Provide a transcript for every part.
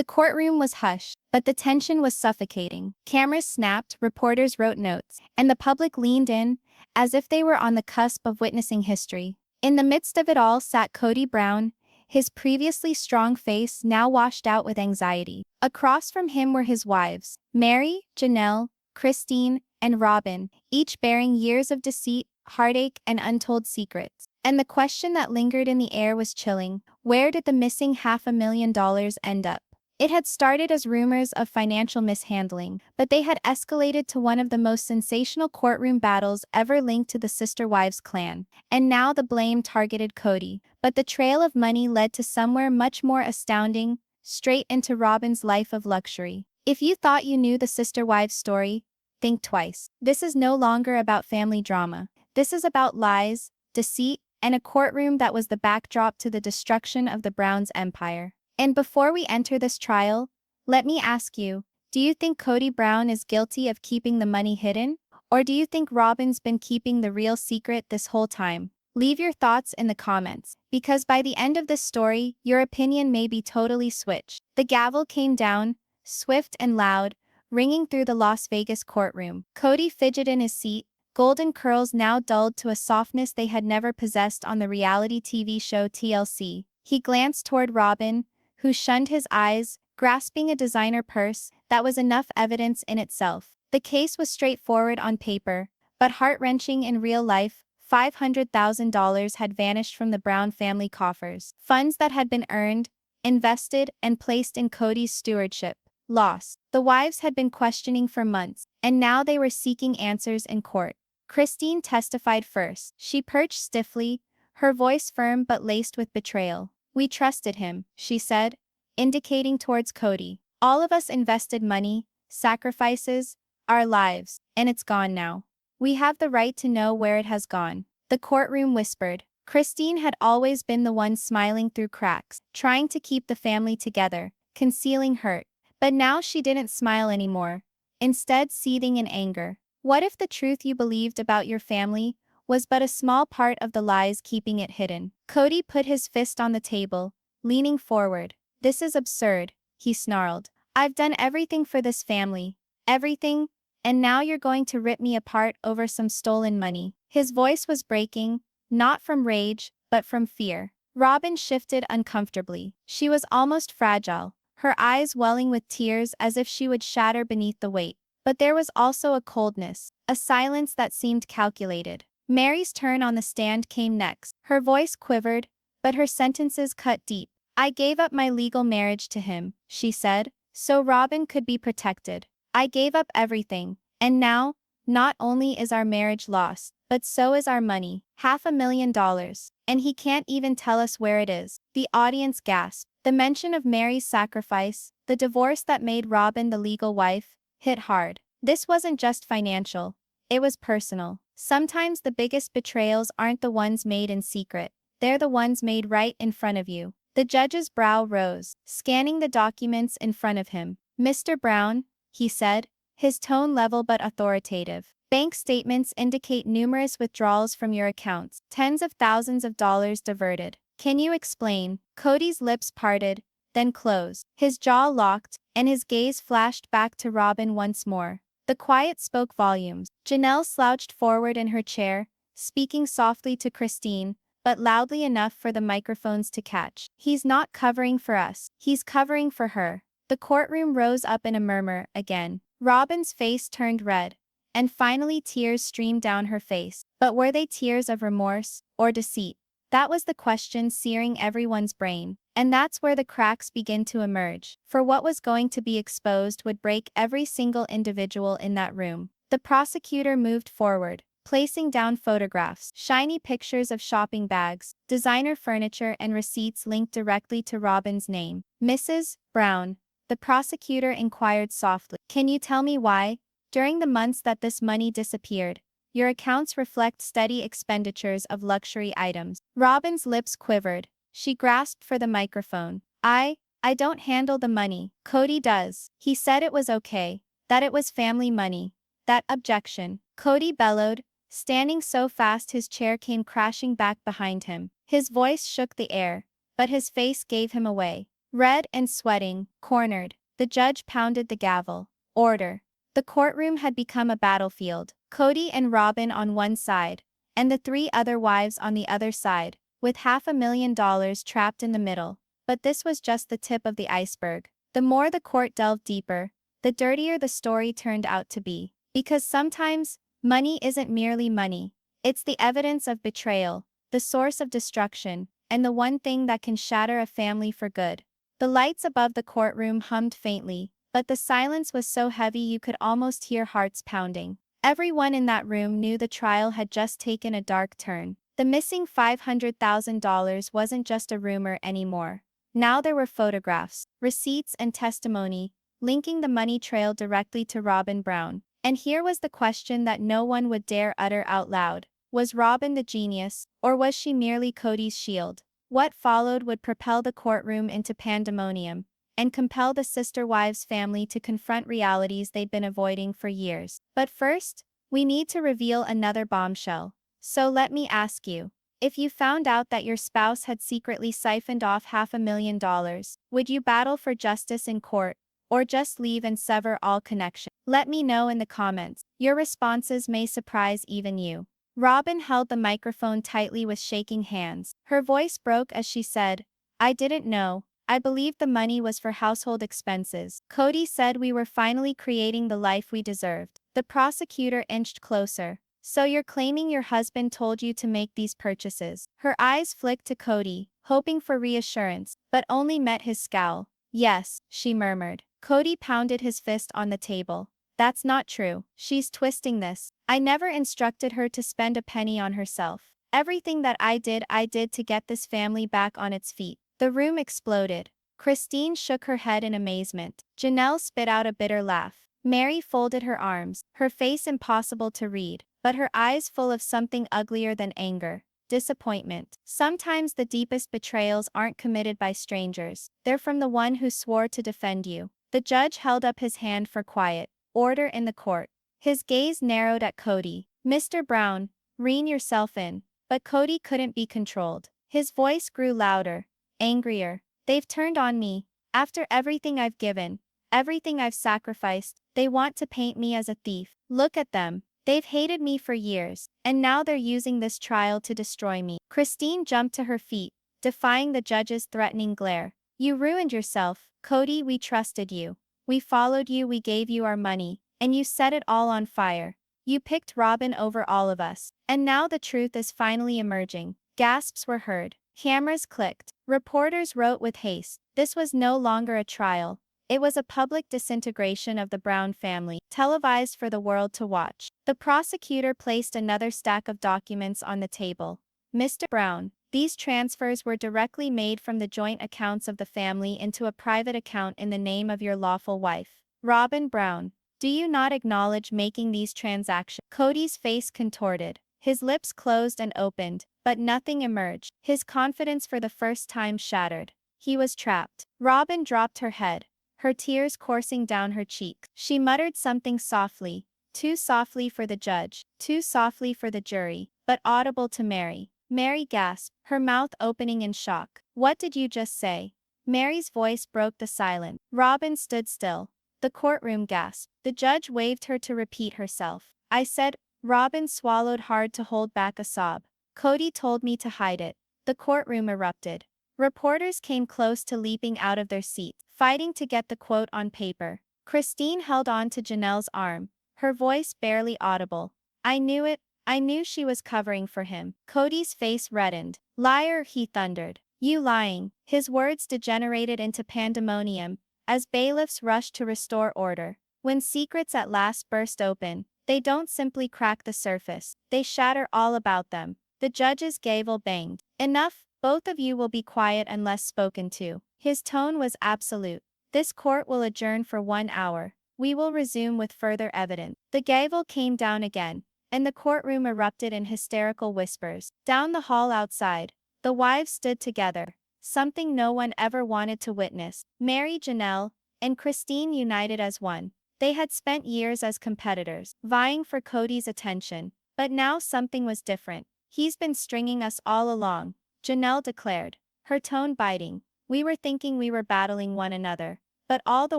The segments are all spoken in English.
The courtroom was hushed, but the tension was suffocating. Cameras snapped, reporters wrote notes, and the public leaned in, as if they were on the cusp of witnessing history. In the midst of it all sat Kody Brown, his previously strong face now washed out with anxiety. Across from him were his wives, Meri, Janelle, Christine, and Robyn, each bearing years of deceit, heartache, and untold secrets. And the question that lingered in the air was chilling: where did the missing $500,000 end up? It had started as rumors of financial mishandling, but they had escalated to one of the most sensational courtroom battles ever linked to the Sister Wives clan. And now the blame targeted Kody, but the trail of money led to somewhere much more astounding: straight into Robyn's life of luxury. If you thought you knew the Sister Wives story, think twice. This is no longer about family drama. This is about lies, deceit, and a courtroom that was the backdrop to the destruction of the Browns' empire. And before we enter this trial, let me ask you, do you think Kody Brown is guilty of keeping the money hidden? Or do you think Robyn's been keeping the real secret this whole time? Leave your thoughts in the comments, because by the end of this story, your opinion may be totally switched. The gavel came down, swift and loud, ringing through the Las Vegas courtroom. Kody fidgeted in his seat, golden curls now dulled to a softness they had never possessed on the reality TV show TLC. He glanced toward Robyn, who shunned his eyes, grasping a designer purse that was enough evidence in itself. The case was straightforward on paper, but heart-wrenching in real life. $500,000 had vanished from the Brown family coffers. Funds that had been earned, invested, and placed in Kody's stewardship. Lost. The wives had been questioning for months, and now they were seeking answers in court. Christine testified first. She perched stiffly, her voice firm but laced with betrayal. "We trusted him," she said, indicating towards Kody. "All of us invested money, sacrifices, our lives, and it's gone now. We have the right to know where it has gone." The courtroom whispered. Christine had always been the one smiling through cracks, trying to keep the family together, concealing hurt. But now she didn't smile anymore, instead seething in anger. What if the truth you believed about your family was but a small part of the lies keeping it hidden? Kody put his fist on the table, leaning forward. "This is absurd," he snarled. "I've done everything for this family. Everything, and now you're going to rip me apart over some stolen money." His voice was breaking, not from rage, but from fear. Robyn shifted uncomfortably. She was almost fragile, her eyes welling with tears as if she would shatter beneath the weight. But there was also a coldness, a silence that seemed calculated. Meri's turn on the stand came next. Her voice quivered, but her sentences cut deep. "I gave up my legal marriage to him," she said, "so Robyn could be protected. I gave up everything, and now, not only is our marriage lost, but so is our money. $500,000. And he can't even tell us where it is." The audience gasped. The mention of Meri's sacrifice, the divorce that made Robyn the legal wife, hit hard. This wasn't just financial, it was personal. Sometimes the biggest betrayals aren't the ones made in secret, they're the ones made right in front of you. The judge's brow rose, scanning the documents in front of him. "Mr. Brown," he said, his tone level but authoritative, "bank statements indicate numerous withdrawals from your accounts, tens of thousands of dollars diverted. Can you explain?" Kody's lips parted, then closed. His jaw locked, and his gaze flashed back to Robyn once more. The quiet spoke volumes. Janelle slouched forward in her chair, speaking softly to Christine, but loudly enough for the microphones to catch. "He's not covering for us, he's covering for her." The courtroom rose up in a murmur again. Robyn's face turned red, and finally tears streamed down her face. But were they tears of remorse or deceit? That was the question searing everyone's brain. And that's where the cracks begin to emerge. For what was going to be exposed would break every single individual in that room. The prosecutor moved forward, placing down photographs, shiny pictures of shopping bags, designer furniture, and receipts linked directly to Robyn's name. "Mrs. Brown," the prosecutor inquired softly, "can you tell me why, during the months that this money disappeared, your accounts reflect steady expenditures of luxury items?" Robyn's lips quivered. She grasped for the microphone. I don't handle the money. Kody does." He said it was okay, that it was family money. "That objection," Kody bellowed, standing so fast his chair came crashing back behind him. His voice shook the air, but his face gave him away. Red and sweating, cornered, the judge pounded the gavel. Order. The courtroom had become a battlefield. Kody and Robyn on one side, and the three other wives on the other side, with $500,000 trapped in the middle. But this was just the tip of the iceberg. The more the court delved deeper, the dirtier the story turned out to be. Because sometimes, money isn't merely money. It's the evidence of betrayal, the source of destruction, and the one thing that can shatter a family for good. The lights above the courtroom hummed faintly, but the silence was so heavy you could almost hear hearts pounding. Everyone in that room knew the trial had just taken a dark turn. The missing $500,000 wasn't just a rumor anymore. Now there were photographs, receipts, and testimony, linking the money trail directly to Robyn Brown. And here was the question that no one would dare utter out loud. Was Robyn the genius, or was she merely Kody's shield? What followed would propel the courtroom into pandemonium, and compel the Sister Wives family to confront realities they'd been avoiding for years. But first, we need to reveal another bombshell. So let me ask you, if you found out that your spouse had secretly siphoned off $500,000, would you battle for justice in court, or just leave and sever all connection? Let me know in the comments. Your responses may surprise even you. Robyn held the microphone tightly with shaking hands. Her voice broke as she said, "I didn't know. I believed the money was for household expenses." Kody said we were finally creating the life we deserved. The prosecutor inched closer. So you're claiming your husband told you to make these purchases? Her eyes flicked to Kody, hoping for reassurance, but only met his scowl. Yes, she murmured. Kody pounded his fist on the table. That's not true. She's twisting this. I never instructed her to spend a penny on herself. Everything that I did to get this family back on its feet. The room exploded. Christine shook her head in amazement. Janelle spit out a bitter laugh. Meri folded her arms, her face impossible to read, but her eyes full of something uglier than anger. Disappointment. Sometimes the deepest betrayals aren't committed by strangers. They're from the one who swore to defend you. The judge held up his hand for quiet. Order in the court. His gaze narrowed at Kody. Mr. Brown, rein yourself in. But Kody couldn't be controlled. His voice grew louder, angrier. They've turned on me. After everything I've given, everything I've sacrificed, they want to paint me as a thief. Look at them. They've hated me for years, and now they're using this trial to destroy me. Christine jumped to her feet, defying the judge's threatening glare. You ruined yourself, Kody. We trusted you. We followed you, we gave you our money, and you set it all on fire. You picked Robyn over all of us. And now the truth is finally emerging. Gasps were heard. Cameras clicked. Reporters wrote with haste. This was no longer a trial. It was a public disintegration of the Brown family, televised for the world to watch. The prosecutor placed another stack of documents on the table. Mr. Brown, these transfers were directly made from the joint accounts of the family into a private account in the name of your lawful wife, Robyn Brown. Do you not acknowledge making these transactions? Kody's face contorted. His lips closed and opened, but nothing emerged. His confidence for the first time shattered. He was trapped. Robyn dropped her head, her tears coursing down her cheeks. She muttered something softly, too softly for the judge, too softly for the jury, but audible to Meri. Meri gasped, her mouth opening in shock. What did you just say? Meri's voice broke the silence. Robyn stood still. The courtroom gasped. The judge waved her to repeat herself. I said, Robyn swallowed hard to hold back a sob. Kody told me to hide it. The courtroom erupted. Reporters came close to leaping out of their seats, fighting to get the quote on paper. Christine held on to Janelle's arm, her voice barely audible. I knew it. I knew she was covering for him. Kody's face reddened. Liar, he thundered. You lying. His words degenerated into pandemonium, as bailiffs rushed to restore order. When secrets at last burst open, they don't simply crack the surface, they shatter all about them. The judge's gavel banged. Enough, both of you will be quiet unless spoken to. His tone was absolute. This court will adjourn for 1 hour. We will resume with further evidence. The gavel came down again, and the courtroom erupted in hysterical whispers. Down the hall outside, the wives stood together, something no one ever wanted to witness. Meri, Janelle, and Christine united as one. They had spent years as competitors, vying for Kody's attention, but now something was different. He's been stringing us all along, Janelle declared, her tone biting. We were thinking we were battling one another. But all the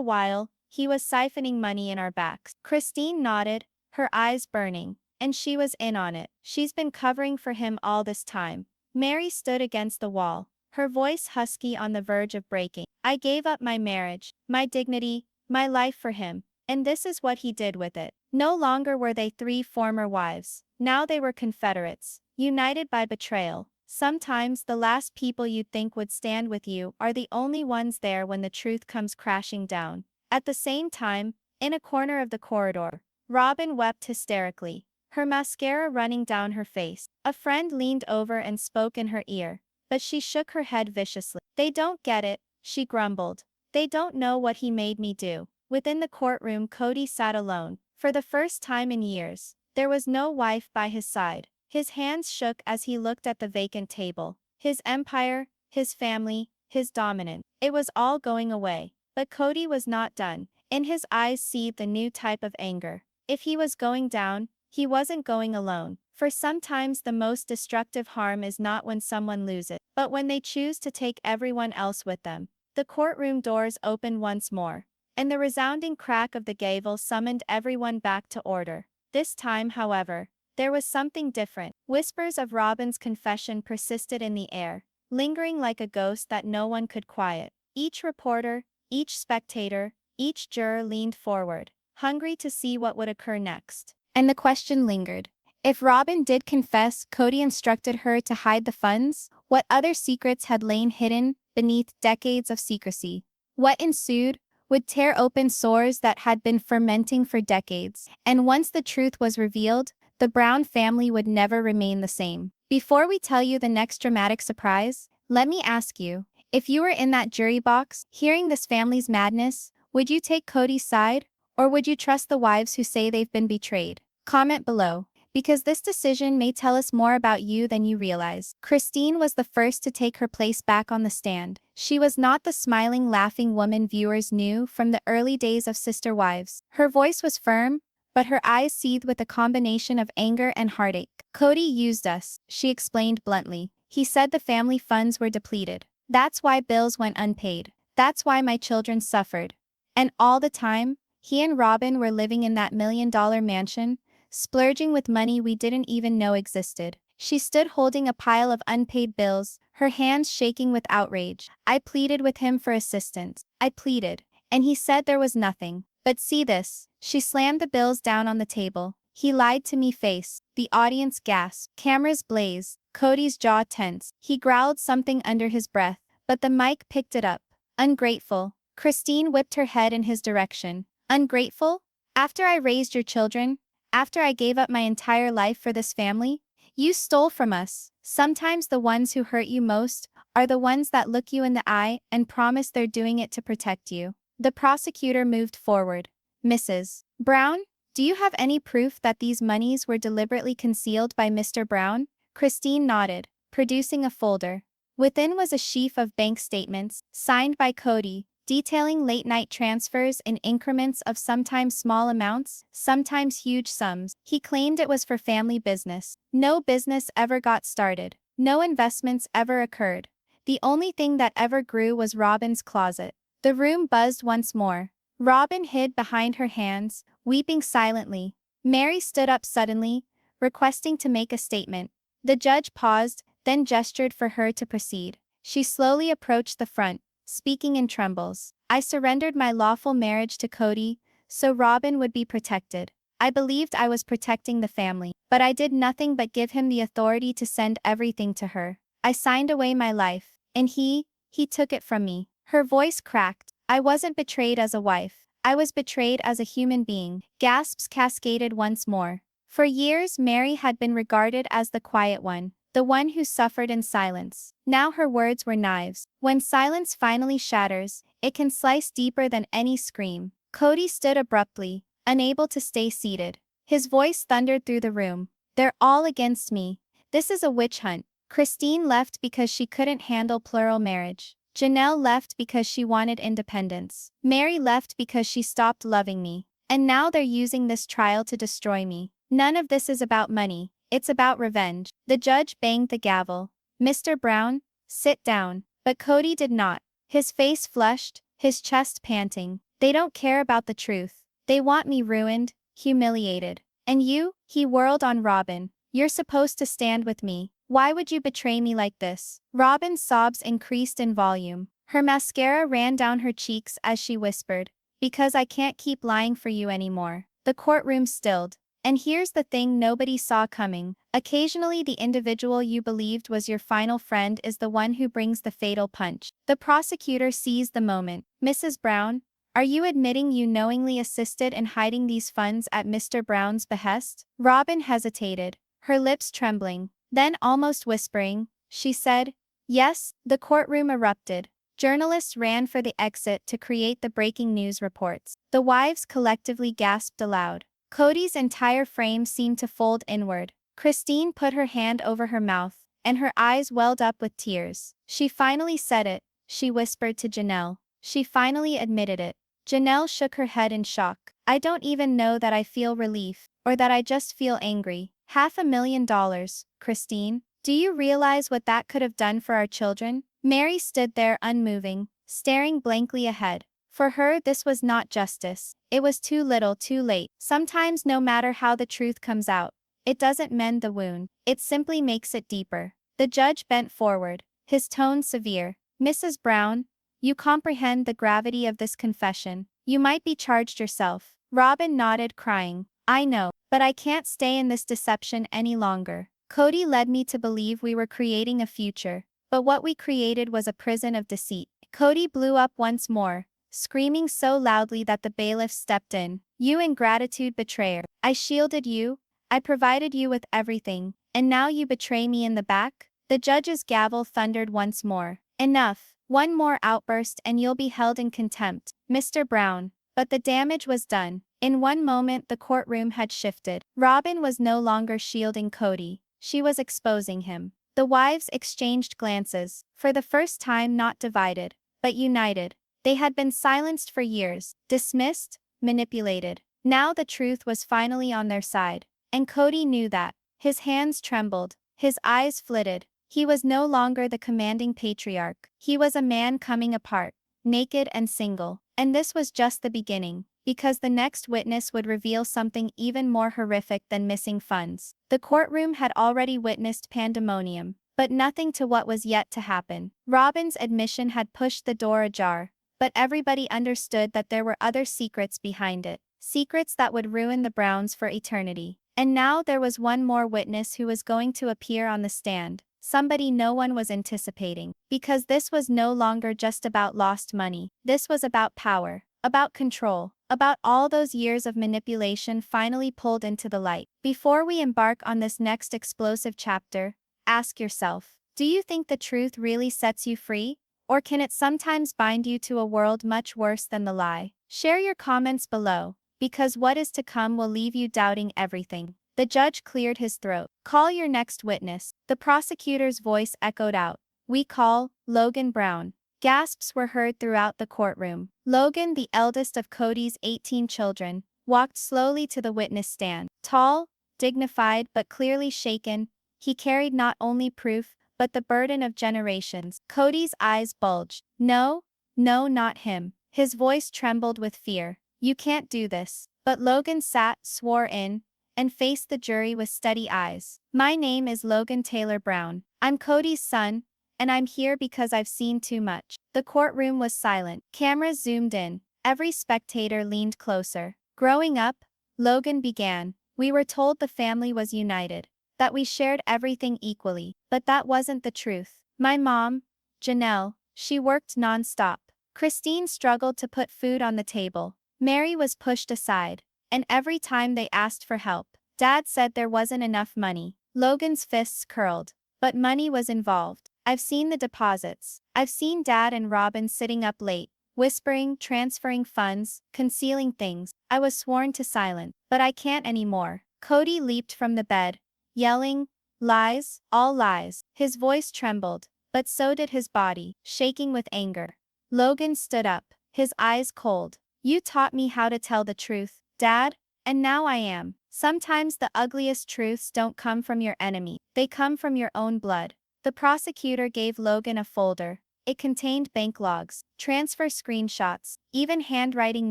while, he was siphoning money in our backs. Christine nodded, her eyes burning. And she was in on it. She's been covering for him all this time. Meri stood against the wall, her voice husky on the verge of breaking. I gave up my marriage, my dignity, my life for him. And this is what he did with it. No longer were they three former wives. Now they were confederates, united by betrayal. Sometimes the last people you'd think would stand with you are the only ones there when the truth comes crashing down. At the same time, in a corner of the corridor, Robyn wept hysterically, her mascara running down her face. A friend leaned over and spoke in her ear, but she shook her head viciously. They don't get it, she grumbled. They don't know what he made me do. Within the courtroom, Kody sat alone. For the first time in years, there was no wife by his side. His hands shook as he looked at the vacant table. His empire, his family, his dominance. It was all going away. But Kody was not done. In his eyes seethed a new type of anger. If he was going down, he wasn't going alone. For sometimes the most destructive harm is not when someone loses, but when they choose to take everyone else with them. The courtroom doors opened once more, and the resounding crack of the gavel summoned everyone back to order. This time, however, there was something different. Whispers of Robyn's confession persisted in the air, lingering like a ghost that no one could quiet. Each reporter, each spectator, each juror leaned forward, hungry to see what would occur next. And the question lingered. If Robyn did confess, Kody instructed her to hide the funds. What other secrets had lain hidden beneath decades of secrecy? What ensued would tear open sores that had been fermenting for decades. And once the truth was revealed, the Brown family would never remain the same. Before we tell you the next dramatic surprise, let me ask you, if you were in that jury box, hearing this family's madness, would you take Kody's side? Or would you trust the wives who say they've been betrayed? Comment below, because this decision may tell us more about you than you realize. Christine was the first to take her place back on the stand. She was not the smiling, laughing woman viewers knew from the early days of Sister Wives. Her voice was firm, but her eyes seethed with a combination of anger and heartache. Kody used us, she explained bluntly. He said the family funds were depleted. That's why bills went unpaid. That's why my children suffered. And all the time, he and Robyn were living in that $1 million mansion, splurging with money we didn't even know existed. She stood holding a pile of unpaid bills, her hands shaking with outrage. I pleaded with him for assistance. I pleaded. And he said there was nothing. But see this. She slammed the bills down on the table. He lied to me face. The audience gasped. Cameras blazed. Kody's jaw tensed. He growled something under his breath, but the mic picked it up. Ungrateful. Christine whipped her head in his direction. Ungrateful? After I raised your children? After I gave up my entire life for this family? You stole from us. Sometimes the ones who hurt you most are the ones that look you in the eye and promise they're doing it to protect you. The prosecutor moved forward. Mrs. Brown, do you have any proof that these monies were deliberately concealed by Mr. Brown? Christine nodded, producing a folder. Within was a sheaf of bank statements, signed by Kody, detailing late-night transfers in increments of sometimes small amounts, sometimes huge sums. He claimed it was for family business. No business ever got started. No investments ever occurred. The only thing that ever grew was Robyn's closet. The room buzzed once more. Robyn hid behind her hands, weeping silently. Meri stood up suddenly, requesting to make a statement. The judge paused, then gestured for her to proceed. She slowly approached the front, speaking in trembles. I surrendered my lawful marriage to Kody, so Robyn would be protected. I believed I was protecting the family, but I did nothing but give him the authority to send everything to her. I signed away my life, and he took it from me. Her voice cracked. I wasn't betrayed as a wife. I was betrayed as a human being. Gasps cascaded once more. For years, Meri had been regarded as the quiet one, the one who suffered in silence. Now her words were knives. When silence finally shatters, it can slice deeper than any scream. Kody stood abruptly, unable to stay seated. His voice thundered through the room. They're all against me. This is a witch hunt. Christine left because she couldn't handle plural marriage. Janelle left because she wanted independence. Meri left because she stopped loving me. And now they're using this trial to destroy me. None of this is about money. It's about revenge. The judge banged the gavel. Mr. Brown, sit down. But Kody did not. his face flushed, his chest panting. They don't care about the truth. They want me ruined, humiliated. And you? He whirled on Robyn. You're supposed to stand with me. Why would you betray me like this? Robyn's sobs increased in volume. Her mascara ran down her cheeks as she whispered, because I can't keep lying for you anymore. The courtroom stilled. And here's the thing nobody saw coming. Occasionally the individual you believed was your final friend is the one who brings the fatal punch. The prosecutor seized the moment. Mrs. Brown, are you admitting you knowingly assisted in hiding these funds at Mr. Brown's behest? Robyn hesitated, her lips trembling. Then almost whispering, she said, yes. The courtroom erupted. Journalists ran for the exit to create the breaking news reports. The wives collectively gasped aloud. Kody's entire frame seemed to fold inward. Christine put her hand over her mouth, and her eyes welled up with tears. She finally said it, she whispered to Janelle. She finally admitted it. Janelle shook her head in shock. I don't even know that I feel relief, or that I just feel angry. $500,000, Christine. Do you realize what that could have done for our children? Meri stood there unmoving, staring blankly ahead. For her, this was not justice. It was too little, too late. Sometimes no matter how the truth comes out, it doesn't mend the wound. It simply makes it deeper. The judge bent forward, his tone severe. Mrs. Brown, you comprehend the gravity of this confession. You might be charged yourself. Robyn nodded, crying. I know, but I can't stay in this deception any longer. Kody led me to believe we were creating a future, but what we created was a prison of deceit. Kody blew up once more, screaming so loudly that the bailiff stepped in. You ingratitude betrayer. I shielded you, I provided you with everything, and now you betray me in the back? The judge's gavel thundered once more. Enough. One more outburst and you'll be held in contempt, Mr. Brown. But the damage was done. In one moment the courtroom had shifted. Robyn was no longer shielding Kody, she was exposing him. The wives exchanged glances, for the first time not divided, but united. They had been silenced for years, dismissed, manipulated. Now the truth was finally on their side. And Kody knew that. His hands trembled, his eyes flitted. He was no longer the commanding patriarch. He was a man coming apart, naked and single. And this was just the beginning, because the next witness would reveal something even more horrific than missing funds. The courtroom had already witnessed pandemonium, but nothing to what was yet to happen. Robyn's admission had pushed the door ajar, but everybody understood that there were other secrets behind it, secrets that would ruin the Browns for eternity. And now there was one more witness who was going to appear on the stand. Somebody no one was anticipating, because this was no longer just about lost money. This was about power, about control, about all those years of manipulation finally pulled into the light. Before we embark on this next explosive chapter, ask yourself, do you think the truth really sets you free? Or can it sometimes bind you to a world much worse than the lie? Share your comments below, because what is to come will leave you doubting everything. The judge cleared his throat. Call your next witness. The prosecutor's voice echoed out. We call Logan Brown. Gasps were heard throughout the courtroom. Logan, the eldest of Kody's 18 children, walked slowly to the witness stand. Tall, dignified but clearly shaken, he carried not only proof, but the burden of generations. Kody's eyes bulged. No, not him. His voice trembled with fear. You can't do this. But Logan sat, swore in, and faced the jury with steady eyes. My name is Logan Taylor Brown. I'm Kody's son, and I'm here because I've seen too much. The courtroom was silent. Cameras zoomed in. Every spectator leaned closer. Growing up, Logan began, we were told the family was united, that we shared everything equally. But that wasn't the truth. My mom, Janelle, she worked non-stop. Christine struggled to put food on the table. Meri was pushed aside. And every time they asked for help, Dad said there wasn't enough money. Logan's fists curled. But money was involved. I've seen the deposits. I've seen Dad and Robyn sitting up late, whispering, transferring funds, concealing things. I was sworn to silence, but I can't anymore. Kody leaped from the bed, yelling, lies, all lies. His voice trembled, but so did his body, shaking with anger. Logan stood up, his eyes cold. You taught me how to tell the truth, Dad, and now I am. Sometimes the ugliest truths don't come from your enemy, they come from your own blood. The prosecutor gave Logan a folder. It contained bank logs, transfer screenshots, even handwriting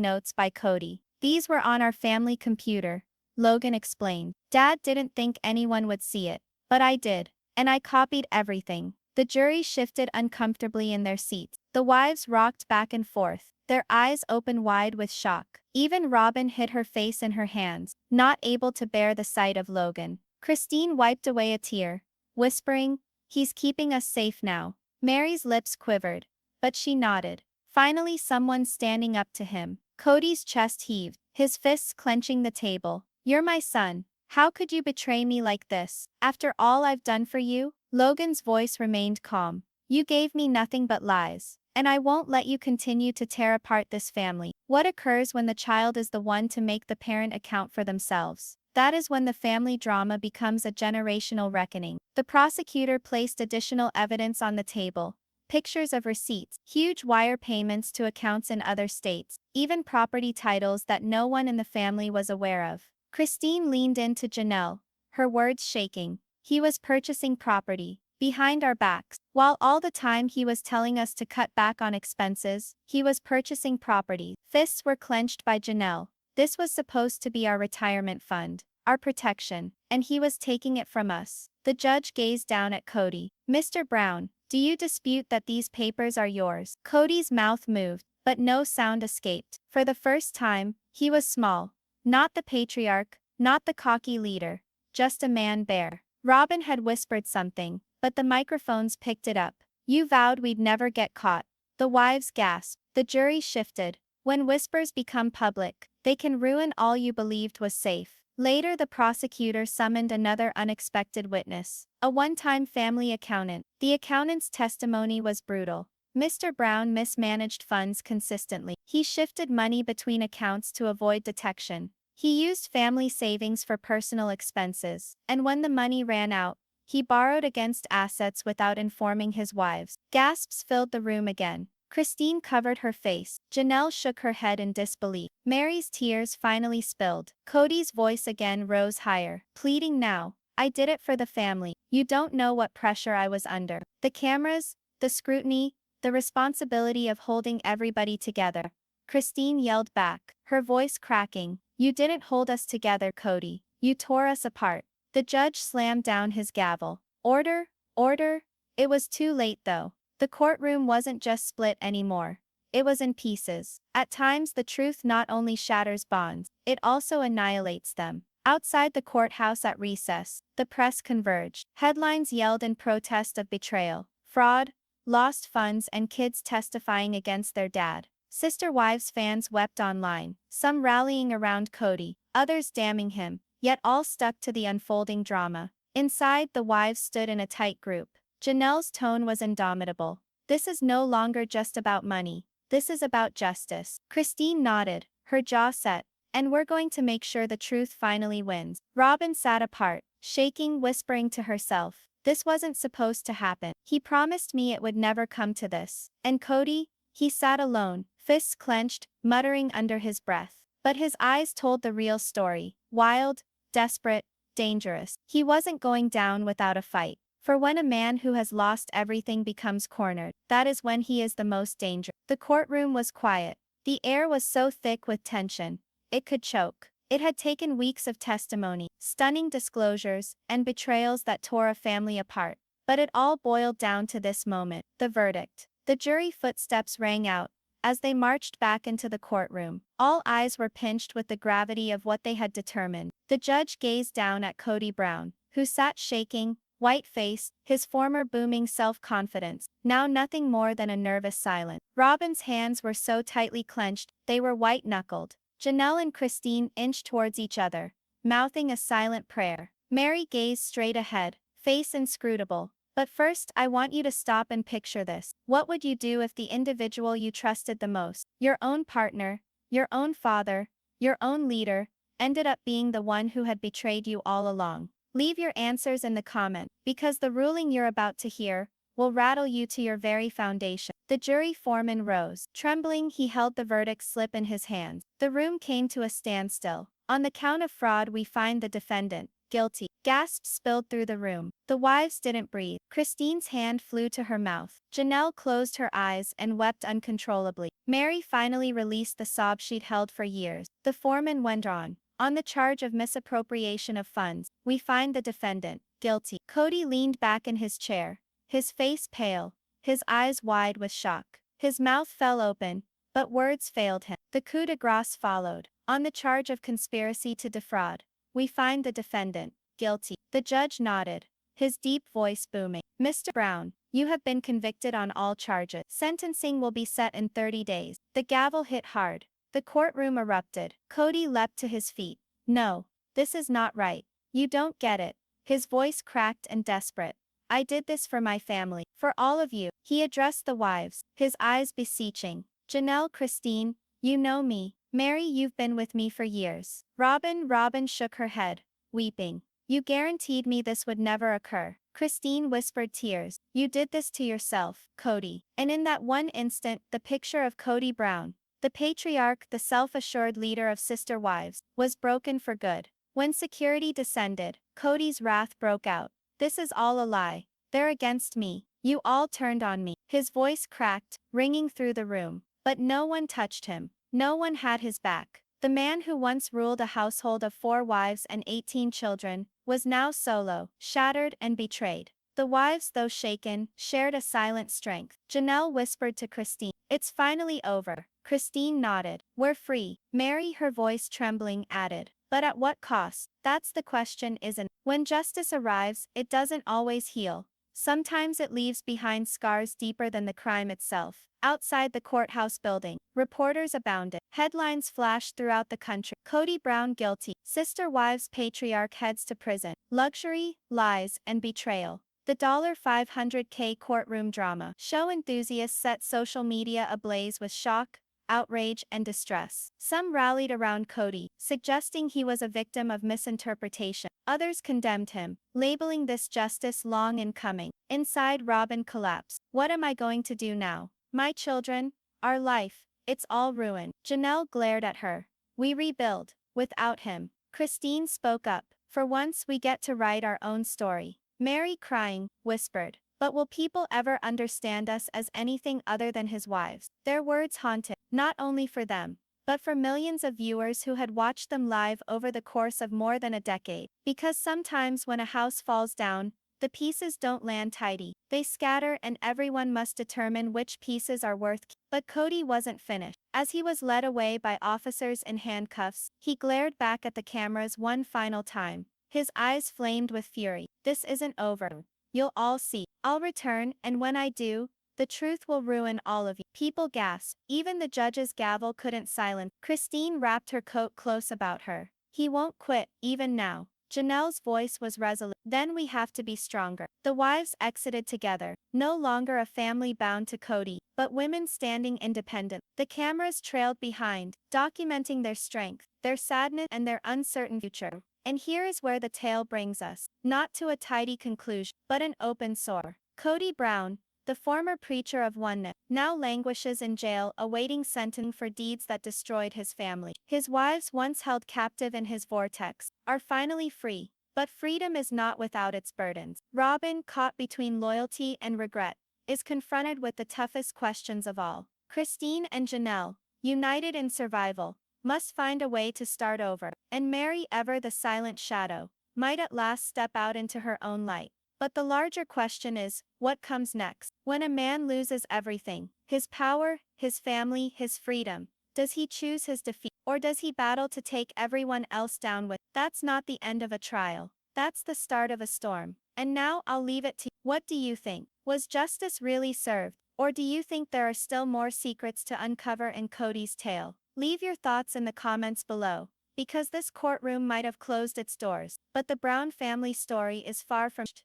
notes by Kody. These were on our family computer, Logan explained. Dad didn't think anyone would see it, but I did, and I copied everything. The jury shifted uncomfortably in their seats. The wives rocked back and forth, their eyes open wide with shock. Even Robyn hid her face in her hands, not able to bear the sight of Logan. Christine wiped away a tear, whispering, "He's keeping us safe now." Meri's lips quivered, but she nodded. Finally, someone standing up to him. Kody's chest heaved, his fists clenching the table. "You're my son. How could you betray me like this? After all I've done for you?" Logan's voice remained calm. "You gave me nothing but lies, and I won't let you continue to tear apart this family." What occurs when the child is the one to make the parent account for themselves? That is when the family drama becomes a generational reckoning. The prosecutor placed additional evidence on the table. Pictures of receipts, huge wire payments to accounts in other states, even property titles that no one in the family was aware of. Christine leaned into Janelle, her words shaking. "He was purchasing property, behind our backs. While all the time he was telling us to cut back on expenses, he was purchasing property." Fists were clenched by Janelle. "This was supposed to be our retirement fund, our protection, and he was taking it from us." The judge gazed down at Kody. "Mr. Brown, do you dispute that these papers are yours?" Kody's mouth moved, but no sound escaped. For the first time, he was small. Not the patriarch, not the cocky leader, just a man bear. Robyn had whispered something, but the microphones picked it up. "You vowed we'd never get caught." The wives gasped. The jury shifted. When whispers become public, they can ruin all you believed was safe. Later, the prosecutor summoned another unexpected witness, a one-time family accountant. The accountant's testimony was brutal. Mr. Brown mismanaged funds consistently. He shifted money between accounts to avoid detection. He used family savings for personal expenses, and when the money ran out, he borrowed against assets without informing his wives. Gasps filled the room again. Christine covered her face. Janelle shook her head in disbelief. Meri's tears finally spilled. Kody's voice again rose higher, pleading now. "I did it for the family. You don't know what pressure I was under. The cameras, the scrutiny, the responsibility of holding everybody together." Christine yelled back, her voice cracking. "You didn't hold us together, Kody. You tore us apart." The judge slammed down his gavel. "Order, order." It was too late though. The courtroom wasn't just split anymore. It was in pieces. At times the truth not only shatters bonds, it also annihilates them. Outside the courthouse at recess, the press converged. Headlines yelled in protest of betrayal, fraud, lost funds, and kids testifying against their dad. Sister Wives fans wept online, some rallying around Kody, others damning him, yet all stuck to the unfolding drama. Inside, the wives stood in a tight group. Janelle's tone was indomitable. "This is no longer just about money. This is about justice." Christine nodded, her jaw set. "And we're going to make sure the truth finally wins." Robyn sat apart, shaking, whispering to herself, "This wasn't supposed to happen. He promised me it would never come to this." And Kody? He sat alone, fists clenched, muttering under his breath. But his eyes told the real story. Wild, desperate, dangerous. He wasn't going down without a fight. For when a man who has lost everything becomes cornered, that is when he is the most dangerous. The courtroom was quiet. The air was so thick with tension, it could choke. It had taken weeks of testimony, stunning disclosures, and betrayals that tore a family apart. But it all boiled down to this moment, the verdict. The jury footsteps rang out. As they marched back into the courtroom, all eyes were pinched with the gravity of what they had determined. The judge gazed down at Kody Brown, who sat shaking, white-faced, his former booming self-confidence, now nothing more than a nervous silence. Robyn's hands were so tightly clenched, they were white-knuckled. Janelle and Christine inched towards each other, mouthing a silent prayer. Meri gazed straight ahead, face inscrutable. "But first, I want you to stop and picture this. What would you do if the individual you trusted the most, your own partner, your own father, your own leader, ended up being the one who had betrayed you all along?" Leave your answers in the comment, because the ruling you're about to hear will rattle you to your very foundation. The jury foreman rose. Trembling, he held the verdict slip in his hands. The room came to a standstill. "On the count of fraud, we find the defendant guilty." Gasps spilled through the room. The wives didn't breathe. Christine's hand flew to her mouth. Janelle closed her eyes and wept uncontrollably. Meri finally released the sob she'd held for years. The foreman went on the charge of misappropriation of funds, we find the defendant guilty. Kody leaned back in his chair, his face pale, his eyes wide with shock. His mouth fell open, but words failed him. The coup de grace followed. On the charge of conspiracy to defraud, we find the defendant guilty. The judge nodded, his deep voice booming. Mr. Brown, you have been convicted on all charges. Sentencing will be set in 30 days. The gavel hit hard. The courtroom erupted. Kody leapt to his feet. No, this is not right. You don't get it. His voice cracked and desperate. I did this for my family, for all of you. He addressed the wives, his eyes beseeching. Janelle, Christine, you know me. Meri, you've been with me for years. Robyn shook her head, weeping. You guaranteed me this would never occur. Christine whispered tears. You did this to yourself, Kody. And in that one instant, the picture of Kody Brown, the patriarch, the self-assured leader of Sister Wives, was broken for good. When security descended, Kody's wrath broke out. This is all a lie. They're against me. You all turned on me. His voice cracked, ringing through the room. But no one touched him. No one had his back. The man who once ruled a household of 4 wives and 18 children, was now solo, shattered and betrayed. The wives, though shaken, shared a silent strength. Janelle whispered to Christine, it's finally over. Christine nodded. We're free. Meri, her voice trembling, added. But at what cost? That's the question, isn't it? When justice arrives, it doesn't always heal. Sometimes it leaves behind scars deeper than the crime itself. Outside the courthouse building, reporters abounded. Headlines flashed throughout the country. Kody Brown guilty. Sister Wives patriarch heads to prison. Luxury, lies, and betrayal. The $500K courtroom drama show enthusiasts set social media ablaze with shock, outrage, and distress. Some rallied around Kody, suggesting he was a victim of misinterpretation. Others condemned him, labeling this justice long in coming. Inside, Robyn collapsed. What am I going to do now? My children, our life, it's all ruined. Janelle glared at her. We rebuild. Without him. Christine spoke up. For once we get to write our own story. Meri, crying, whispered. But will people ever understand us as anything other than his wives? Their words haunted, not only for them, but for millions of viewers who had watched them live over the course of more than a decade. Because sometimes when a house falls down, the pieces don't land tidy. They scatter and everyone must determine which pieces are worth keeping. But Kody wasn't finished. As he was led away by officers in handcuffs, he glared back at the cameras one final time. His eyes flamed with fury. This isn't over. You'll all see. I'll return, and when I do, the truth will ruin all of you. People gasped. Even the judge's gavel couldn't silence. Christine wrapped her coat close about her. He won't quit, even now. Janelle's voice was resolute. Then we have to be stronger. The wives exited together, no longer a family bound to Kody, but women standing independent. The cameras trailed behind, documenting their strength, their sadness, and their uncertain future. And here is where the tale brings us, not to a tidy conclusion, but an open sore. Kody Brown, the former preacher of oneness, now languishes in jail awaiting sentencing for deeds that destroyed his family. His wives, once held captive in his vortex, are finally free. But freedom is not without its burdens. Robyn, caught between loyalty and regret, is confronted with the toughest questions of all. Christine and Janelle, united in survival, must find a way to start over. And Meri, ever the silent shadow, might at last step out into her own light. But the larger question is, what comes next? When a man loses everything, his power, his family, his freedom, does he choose his defeat, or does he battle to take everyone else down with? That's not the end of a trial. That's the start of a storm. And now I'll leave it to you. What do you think? Was justice really served? Or do you think there are still more secrets to uncover in Kody's tale? Leave your thoughts in the comments below. Because this courtroom might have closed its doors, but the Brown family story is far from finished.